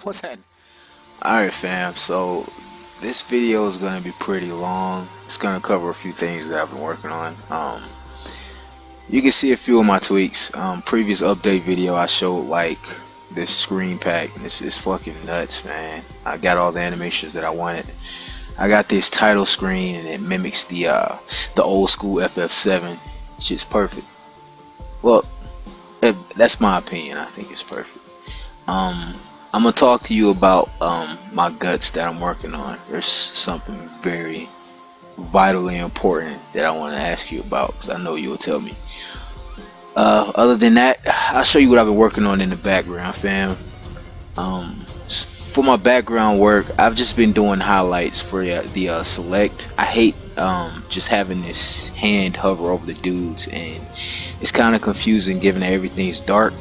What's that? Alright fam, so this video is going to be pretty long. It's going to cover a few things that I've been working on. You can see a few of my tweaks. Previous update video I showed like this screen pack. This is fucking nuts, man. I got all the animations that I wanted. I got this title screen and it mimics the old school FF7. Shit's perfect. Well, that's my opinion. I think it's perfect. I'm gonna talk to you about my guts that I'm working on. There's something very vitally important that I want to ask you about, because I know you'll tell me. Other than that, I'll show you what I've been working on in the background, fam. For my background work, I've just been doing highlights for the select. I hate just having this hand hover over the dudes, and it's kind of confusing given that everything's dark.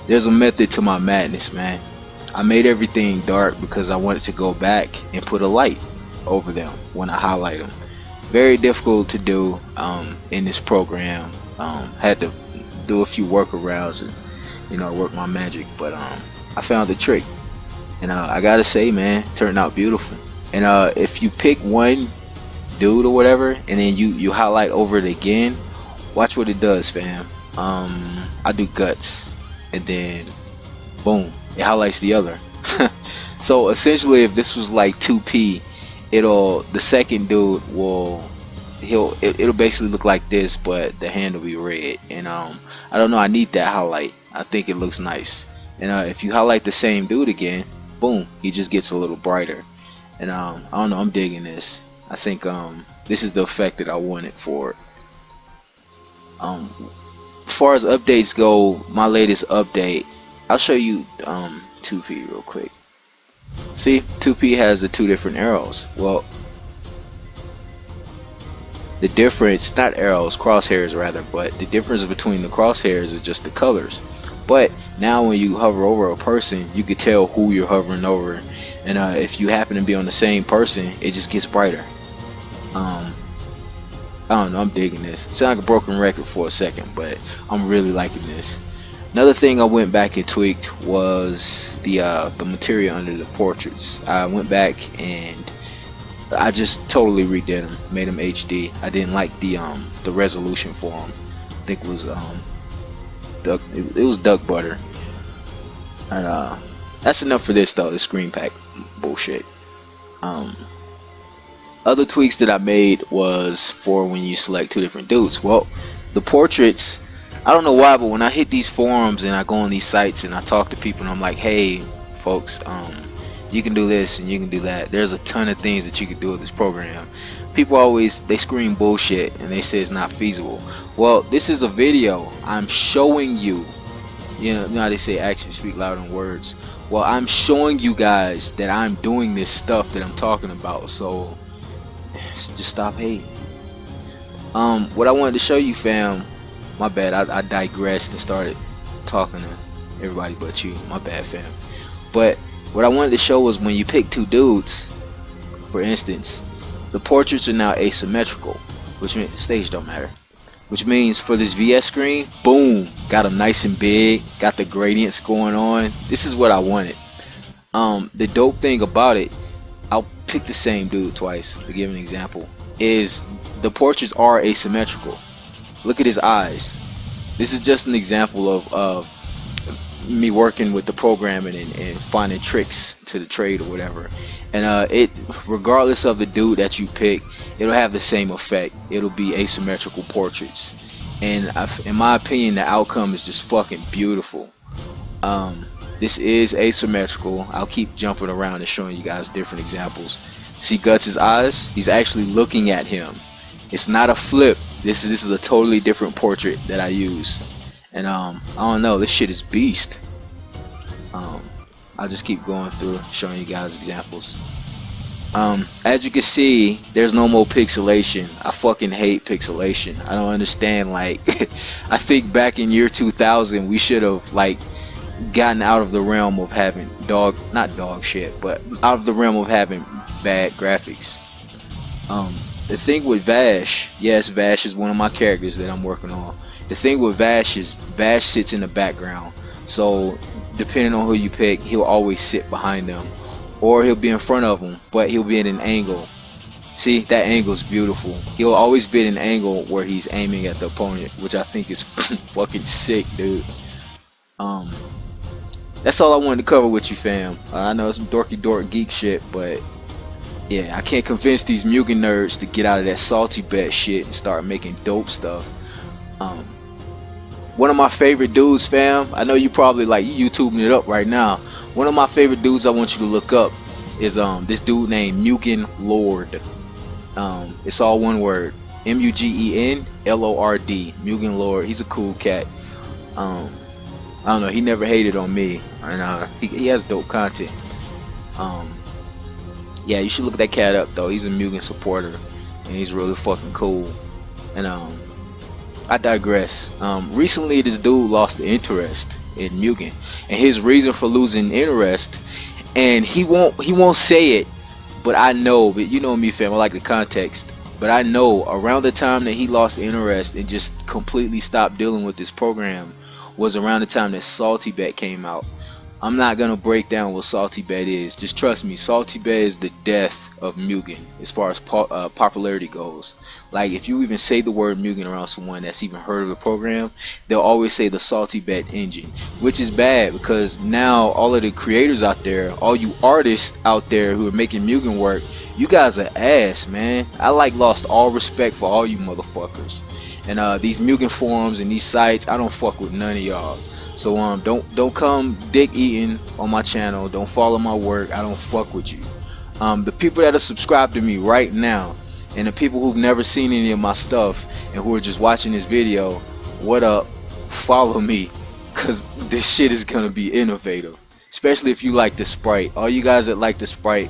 There's a method to my madness, man. I made everything dark because I wanted to go back and put a light over them when I highlight them. Very difficult to do in this program. Had to do a few workarounds and work my magic, but I found the trick, and I gotta say, man, it turned out beautiful. And if you pick one dude or whatever and then you highlight over it again, watch what it does, fam. I do guts and then boom, it highlights the other. So essentially, if this was like 2P, the second dude it'll basically look like this, but the hand will be red. And I don't know, I need that highlight. I think it looks nice. And if you highlight the same dude again, boom, he just gets a little brighter. And I don't know, I'm digging this. I think this is the effect that I wanted for it. As far as updates go, my latest update, I'll show you 2P real quick. See, 2P has the two different arrows. Well, the difference, not arrows, crosshairs rather, but the difference between the crosshairs is just the colors. But now when you hover over a person, you can tell who you're hovering over, and if you happen to be on the same person, it just gets brighter. I don't know, I'm digging this. Sound like a broken record for a second, but I'm really liking this. Another thing I went back and tweaked was the Materia under the portraits. I went back and I just totally redid them, made them HD. I didn't like the resolution for them. I think it was duck butter. And that's enough for this though. The screen pack bullshit. Other tweaks that I made was for when you select two different dudes. Well, the portraits, I don't know why, but when I hit these forums and I go on these sites and I talk to people and I'm like, hey folks, you can do this and you can do that. There's a ton of things that you can do with this program. People always, they scream bullshit and they say it's not feasible. Well, this is a video. I'm showing you, you know how they say actions speak louder than words. Well, I'm showing you guys that I'm doing this stuff that I'm talking about. So just stop hating. What I wanted to show you, fam, my bad, I digressed and started talking to everybody but you. My bad, fam. But what I wanted to show was when you pick two dudes, for instance, the portraits are now asymmetrical, which means stage don't matter. Which means for this VS screen, boom, got them nice and big, got the gradients going on. This is what I wanted. The dope thing about it, I'll pick the same dude twice to give an example, is the portraits are asymmetrical. Look at his eyes. This is just an example of me working with the programming and finding tricks to the trade or whatever. And it, regardless of the dude that you pick, it'll have the same effect. It'll be asymmetrical portraits, and in my opinion, the outcome is just fucking beautiful. This is asymmetrical. I'll keep jumping around and showing you guys different examples. See Guts' eyes? He's actually looking at him. It's not a flip. This is a totally different portrait that I use. And I don't know, this shit is beast. I'll just keep going through showing you guys examples. As you can see, there's no more pixelation. I fucking hate pixelation. I don't understand, like I think back in year 2000 we should have like gotten out of the realm of having not dog shit, but out of the realm of having bad graphics. The thing with Vash, yes, Vash is one of my characters that I'm working on. The thing with Vash is Vash sits in the background. So depending on who you pick, he'll always sit behind them, or he'll be in front of them, but he'll be at an angle. See, that angle is beautiful. He'll always be at an angle where he's aiming at the opponent, which I think is fucking sick, dude. That's all I wanted to cover with you, fam. I know it's some dorky dork geek shit, but yeah, I can't convince these M.U.G.E.N nerds to get out of that salty bet shit and start making dope stuff. One of my favorite dudes, fam. I know you probably like you YouTubing it up right now. One of my favorite dudes I want you to look up is this dude named M.U.G.E.N Lord. It's all one word. M.U.G.E.N L-O-R-D. M.U.G.E.N Lord. He's a cool cat. I don't know. He never hated on me, and he has dope content. Yeah, you should look that cat up though. He's a M.U.G.E.N supporter, and he's really fucking cool. And I digress. Recently, this dude lost interest in M.U.G.E.N, and his reason for losing interest, and he won't say it, but I know. But you know me, fam. I like the context. But I know around the time that he lost interest and just completely stopped dealing with this program was around the time that Salty Bet came out. I'm not gonna break down what Salty Bet is. Just trust me, Salty Bet is the death of M.U.G.E.N as far as popularity goes. Like if you even say the word M.U.G.E.N around someone that's even heard of the program, they'll always say the Salty Bet engine, which is bad because now all of the creators out there, all you artists out there who are making M.U.G.E.N work, you guys are ass, man. I like lost all respect for all you motherfuckers. And these M.U.G.E.N forums and these sites, I don't fuck with none of y'all. So don't come dick eating on my channel. Don't follow my work. I don't fuck with you. The people that are subscribed to me right now, and the people who've never seen any of my stuff and who are just watching this video, what up? Follow me, cause this shit is gonna be innovative. Especially if you like the sprite. All you guys that like the sprite,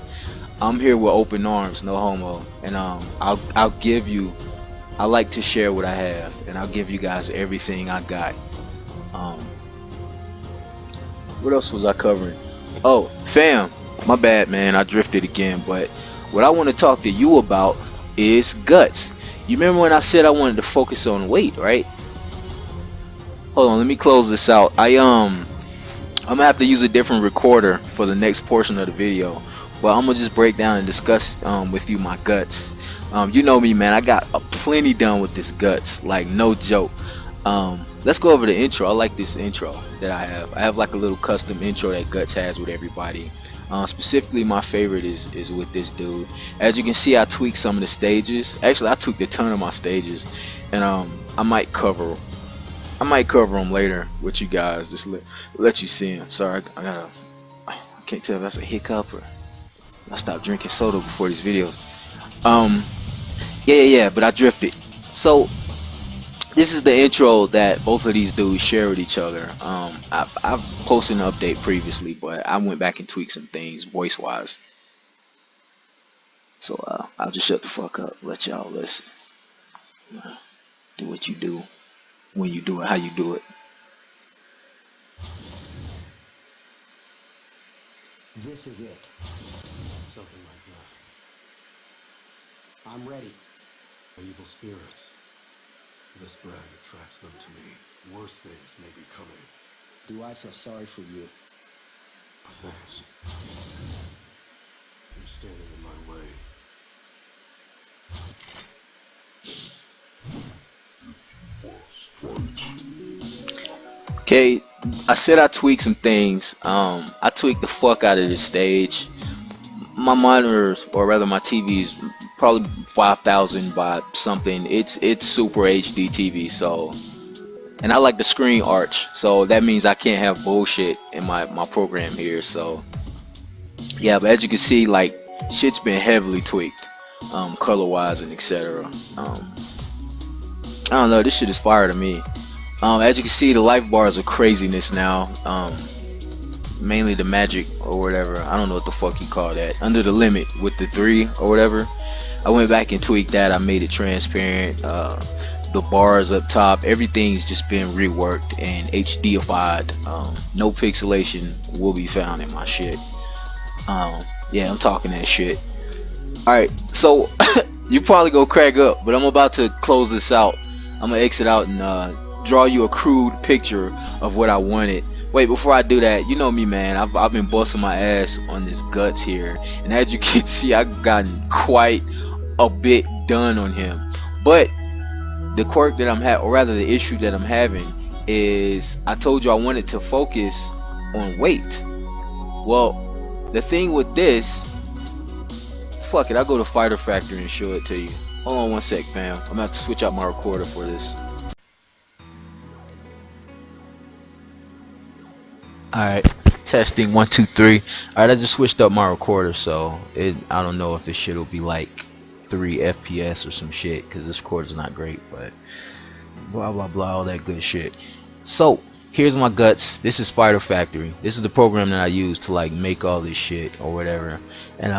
I'm here with open arms, no homo. And I'll give you. I like to share what I have, and I'll give you guys everything I got. What else was I covering? Oh, fam, my bad, man. I drifted again. But what I want to talk to you about is guts. You remember when I said I wanted to focus on weight, right? Hold on, let me close this out. I'm gonna have to use a different recorder for the next portion of the video. But I'm gonna just break down and discuss with you my guts. You know me, man. I got plenty done with this guts, like no joke. Let's go over the intro. I like this intro that I have. I have like a little custom intro that Guts has with everybody. Specifically, my favorite is with this dude. As you can see, I tweaked some of the stages. Actually, I tweaked a ton of my stages, and I might cover them later with you guys. Just let you see them. Sorry, I can't tell if that's a hiccup or I stopped drinking soda before these videos. Yeah, but I drifted. So this is the intro that both of these dudes share with each other. I've posted an update previously, but I went back and tweaked some things voice wise. So I'll just shut the fuck up, let y'all listen. Do what you do, when you do it, how you do it. This is it. Something like that. I'm ready. Evil spirits. This brand attracts them to me. Worse things may be coming. Do I feel sorry for you? Thanks. You're standing in my way. Okay, I said I tweaked some things. I tweaked the fuck out of this stage. My monitor, or rather my TV, is probably 5,000 by something. It's super HD TV, so, and I like the screen arch, so that means I can't have bullshit in my program here. So yeah, but as you can see, like, shit's been heavily tweaked, color wise and etc. I don't know, this shit is fire to me. As you can see, the life bars are craziness now. Mainly the magic or whatever, I don't know what the fuck you call that, under the limit with the 3 or whatever. I went back and tweaked that. I made it transparent. The bars up top, everything's just been reworked and HDified. No pixelation will be found in my shit. Yeah, I'm talking that shit. Alright, so you probably go crack up, but I'm about to close this out. I'm gonna exit out and draw you a crude picture of what I wanted Wait, before I do that, you know me, man. I've been busting my ass on this guts here, and as you can see, I've gotten quite a bit done on him. But the quirk that I'm having, or rather the issue that I'm having, is I told you I wanted to focus on weight. Well, the thing with this, fuck it, I'll go to Fighter Factory and show it to you. Hold on one sec, fam. I'm gonna have to switch out my recorder for this. Alright, testing 1 2 3. Alright, I just switched up my recorder, so I don't know if this shit will be like 3 FPS or some shit, because this recorder's not great, but blah blah blah, all that good shit. So here's my guts. This is Fighter Factory. This is the program that I use to like make all this shit or whatever. And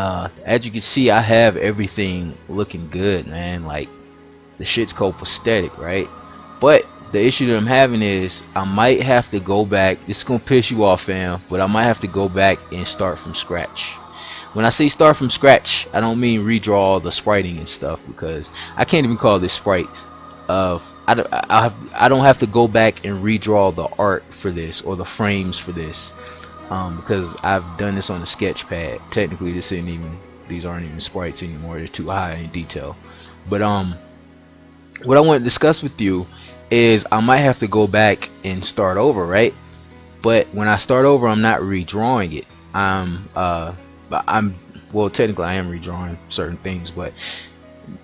as you can see, I have everything looking good, man. Like the shit's copacetic, right? But the issue that I'm having is I might have to go back. This is gonna piss you off, fam, but I might have to go back and start from scratch. When I say start from scratch, I don't mean redraw the spriting and stuff, because I can't even call this sprites. I don't have to go back and redraw the art for this or the frames for this, because I've done this on the sketch pad. Technically, these aren't even sprites anymore. They're too high in detail. But what I want to discuss with you is I might have to go back and start over, right? But when I start over, I'm not redrawing it. Well, technically I am redrawing certain things, but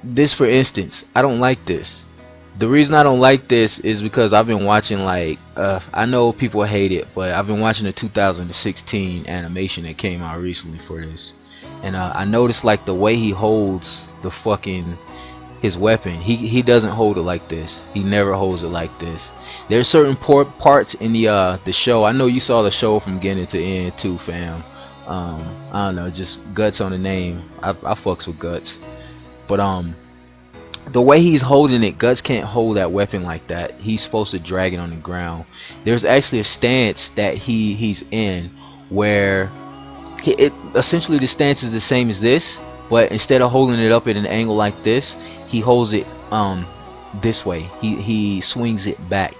this, for instance, I don't like this. The reason I don't like this is because I've been watching, like, I know people hate it, but I've been watching the 2016 animation that came out recently for this, and I noticed like the way he holds the fucking his weapon, he doesn't hold it like this. He never holds it like this. There's certain parts in the show. I know you saw the show from beginning to end too, fam. I don't know, just guts on the name. I fucks with guts, but the way he's holding it, Guts can't hold that weapon like that. He's supposed to drag it on the ground. There's actually a stance that he's in where essentially the stance is the same as this, but instead of holding it up at an angle like this, he holds it this way. He swings it back.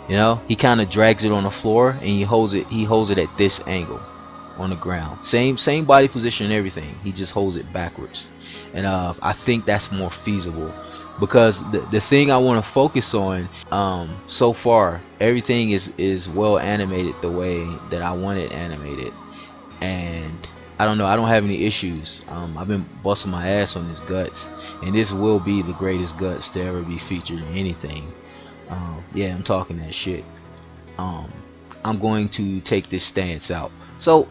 You know, he kind of drags it on the floor and he holds it at this angle on the ground. Same body position and everything. He just holds it backwards. And I think that's more feasible, because the thing I want to focus on, so far everything is well animated the way that I want it animated, and I don't know, I don't have any issues. I've been busting my ass on this Guts, and this will be the greatest Guts to ever be featured in anything. Yeah, I'm talking that shit. I'm going to take this stance out. So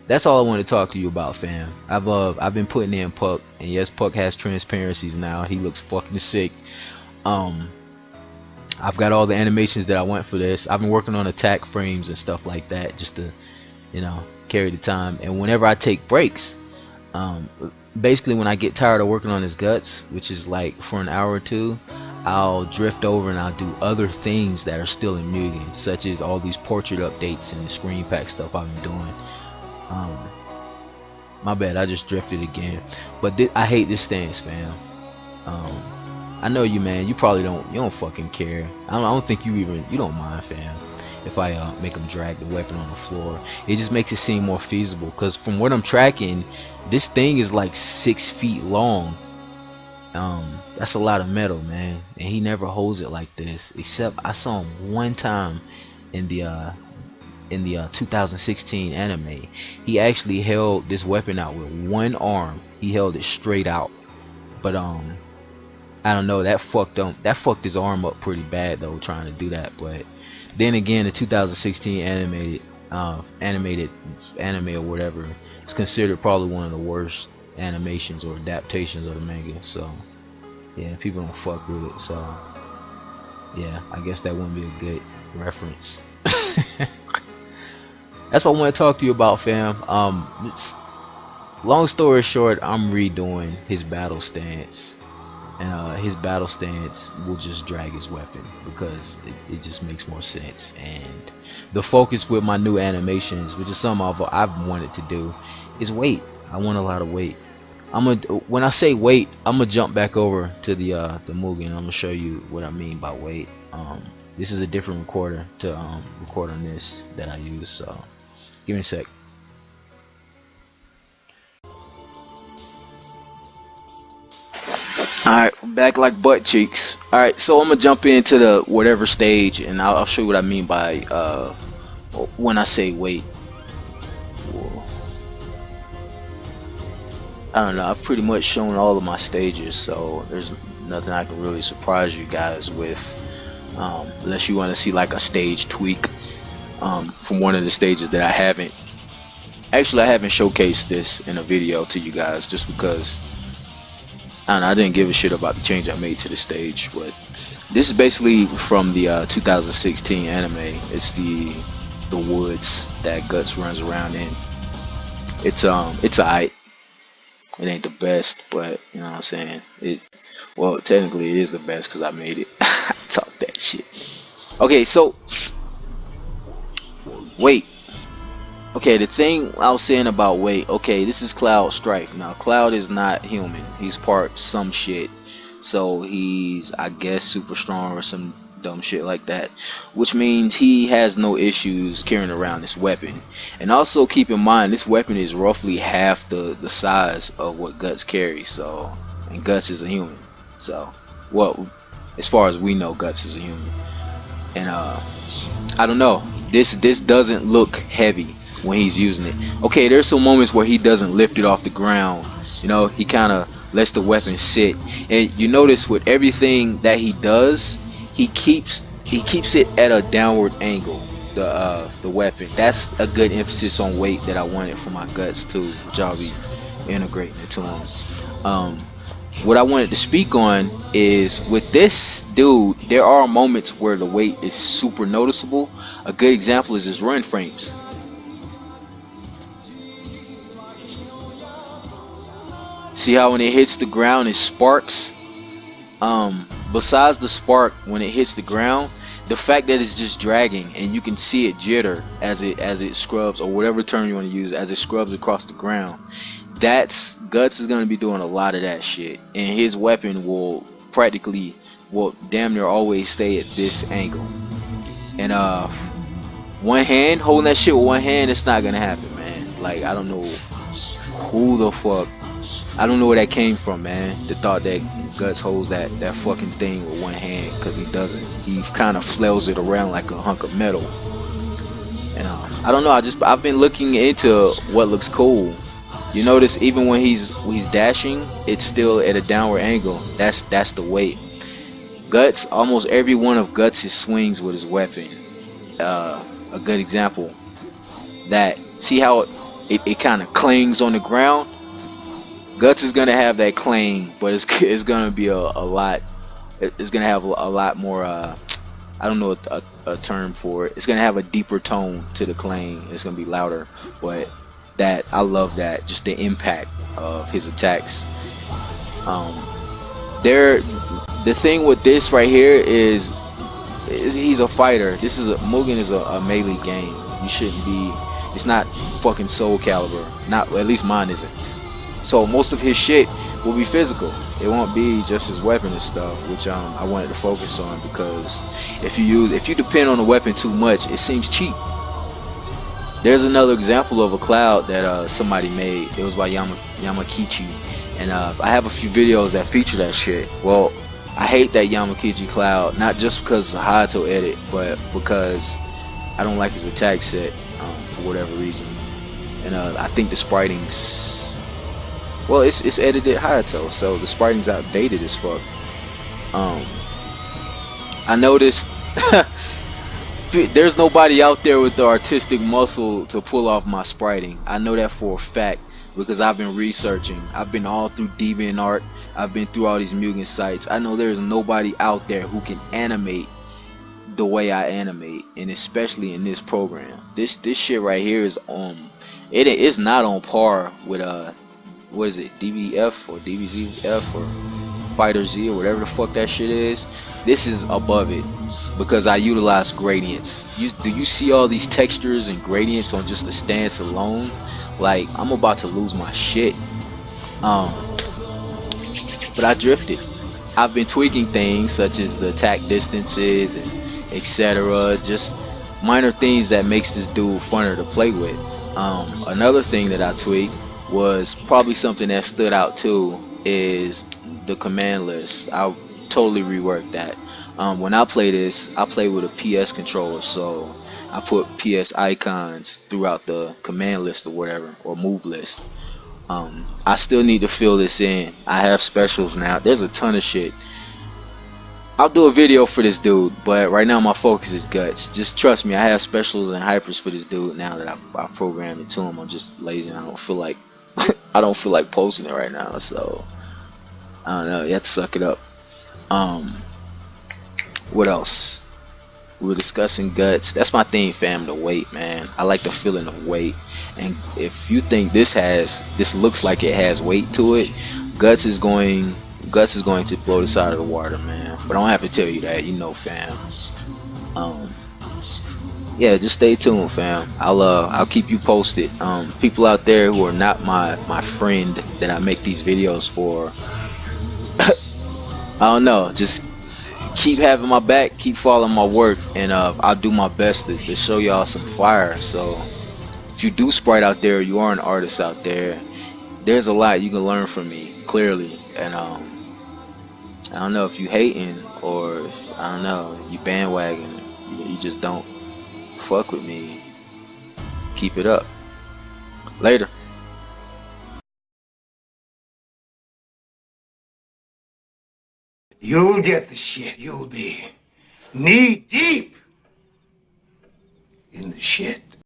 that's all I want to talk to you about, fam. I've been putting in Puck, and yes, Puck has transparencies now. He looks fucking sick. I've got all the animations that I want for this. I've been working on attack frames and stuff like that, just to, you know, carry the time. And whenever I take breaks, basically when I get tired of working on his Guts, which is like for an hour or two, I'll drift over and I'll do other things that are still in M.U.G.E.N, such as all these portrait updates and the screen pack stuff I've been doing. My bad, I just drifted again. But I hate this stance, fam. I know you, man. You probably don't fucking care. I don't think you don't mind, fam, if I make them drag the weapon on the floor. It just makes it seem more feasible, because from what I'm tracking, this thing is like 6 feet long. That's a lot of metal, man, and he never holds it like this, except I saw him one time in the 2016 anime. He actually held this weapon out with one arm. He held it straight out, but I don't know, that fucked his arm up pretty bad though, trying to do that. But then again, the 2016 animated anime or whatever is considered probably one of the worst animations or adaptations of the manga. So yeah, people don't fuck with it. So yeah, I guess that wouldn't be a good reference. That's what I want to talk to you about, fam. Long story short, I'm redoing his battle stance, and his battle stance will just drag his weapon, because it just makes more sense. And the focus with my new animations, which is something I've wanted to do, is weight. I want a lot of weight. When I say weight, I'm gonna jump back over to the M.U.G.E.N, and I'm gonna show you what I mean by weight. This is a different recorder to record on this that I use. So give me a sec. Alright, back like butt cheeks. Alright, so I'm gonna jump into the whatever stage, and I'll show you what I mean by when I say wait. I don't know, I've pretty much shown all of my stages, so there's nothing I can really surprise you guys with, unless you want to see like a stage tweak from one of the stages that I haven't showcased this in a video to you guys, just because I don't know, I didn't give a shit about the change I made to the stage. But this is basically from the 2016 anime. It's the woods that Guts runs around in. It's alright. It ain't the best, but you know what I'm saying. Well, technically it is the best because I made it. Talk that shit. Okay, so wait. Okay, the thing I was saying about wait. Okay, this is Cloud Strife. Now, Cloud is not human. He's part some shit. So he's, I guess, super strong or some dumb shit like that, which means he has no issues carrying around this weapon. And also keep in mind, this weapon is roughly half the size of what Guts carries. So, and Guts is a human. So, well, as far as we know, Guts is a human. And I don't know. This doesn't look heavy when he's using it. Okay, there's some moments where he doesn't lift it off the ground. You know, he kind of lets the weapon sit. And you notice with everything that he does, he keeps it at a downward angle. The weapon. That's a good emphasis on weight that I wanted for my Guts too, which I'll be integrating into him. What I wanted to speak on is with this dude, there are moments where the weight is super noticeable. A good example is his run frames. See how when it hits the ground it sparks? Besides the spark when it hits the ground, the fact that it's just dragging and you can see it jitter as it scrubs, or whatever term you want to use, as it scrubs across the ground. That's Guts is gonna be doing a lot of that shit, and his weapon will damn near always stay at this angle. And one hand, holding that shit with one hand, it's not gonna happen, man. Like, I don't know who the fuck, I don't know where that came from, man. The thought that Guts holds that fucking thing with one hand, because he doesn't. He kind of flails it around like a hunk of metal. And I don't know, I've been looking into what looks cool. You notice even when he's dashing, it's still at a downward angle. That's the weight. Guts, almost every one of Guts' swings with his weapon. A good example. That, see how it kind of clings on the ground? Guts is gonna have that clang, but it's gonna be a lot. It's gonna have a lot more. I don't know a term for it. It's gonna have a deeper tone to the clang. It's gonna be louder, but that I love that, just the impact of his attacks. The thing with this right here is he's a fighter. M.U.G.E.N is a melee game. You shouldn't be. It's not fucking Soul Calibur. Not, at least mine isn't. So most of his shit will be physical. It won't be just his weapon and stuff, which I wanted to focus on, because if you depend on the weapon too much, it seems cheap. There's another example of a Cloud that somebody made. It was by Yamakichi, and I have a few videos that feature that shit. Well, I hate that Yamakichi Cloud, not just because of Hayato edit, but because I don't like his attack set for whatever reason. And I think the spriting's, well, it's edited Hayato, so the spriting's outdated as fuck. I noticed there's nobody out there with the artistic muscle to pull off my spriting. I know that for a fact, because I've been researching. I've been all through DeviantArt. I've been through all these M.U.G.E.N sites. I know there's nobody out there who can animate the way I animate, and especially in this program. This shit right here is it is not on par with what is it, DVF or DVZF or Fighter Z or whatever the fuck that shit is. This is above it because I utilize gradients. Do you see all these textures and gradients on just the stance alone? Like, I'm about to lose my shit. But I drifted. I've been tweaking things such as the attack distances and etc. Just minor things that makes this dude funner to play with. Another thing that I tweaked was probably something that stood out too is the command list. I totally reworked that. When I play this, I play with a PS controller, so I put PS icons throughout the command list or whatever, or move list. I still need to fill this in. I have specials now. There's a ton of shit. I'll do a video for this dude, but right now my focus is guts. Just trust me, I have specials and hypers for this dude now that I programmed it to him. I'm just lazy and I don't feel like I don't feel like posting it right now, so I don't know, you have to suck it up. Um what else? We were discussing guts. That's my thing, fam, the weight, man. I like the feeling of weight. And if you think this looks like it has weight to it, guts is going to blow this out of the water, man. But I don't have to tell you that, you know, fam. Um yeah, just stay tuned, fam. I'll keep you posted. People out there who are not my friend that I make these videos for, I don't know, just keep having my back, keep following my work, and I'll do my best to show y'all some fire. So if you do sprite out there, you are an artist out there, there's a lot you can learn from me, clearly. And I don't know if you hating, or if, I don't know, you bandwagon, you just don't fuck with me. Keep it up. Later. You'll get the shit. You'll be knee deep in the shit.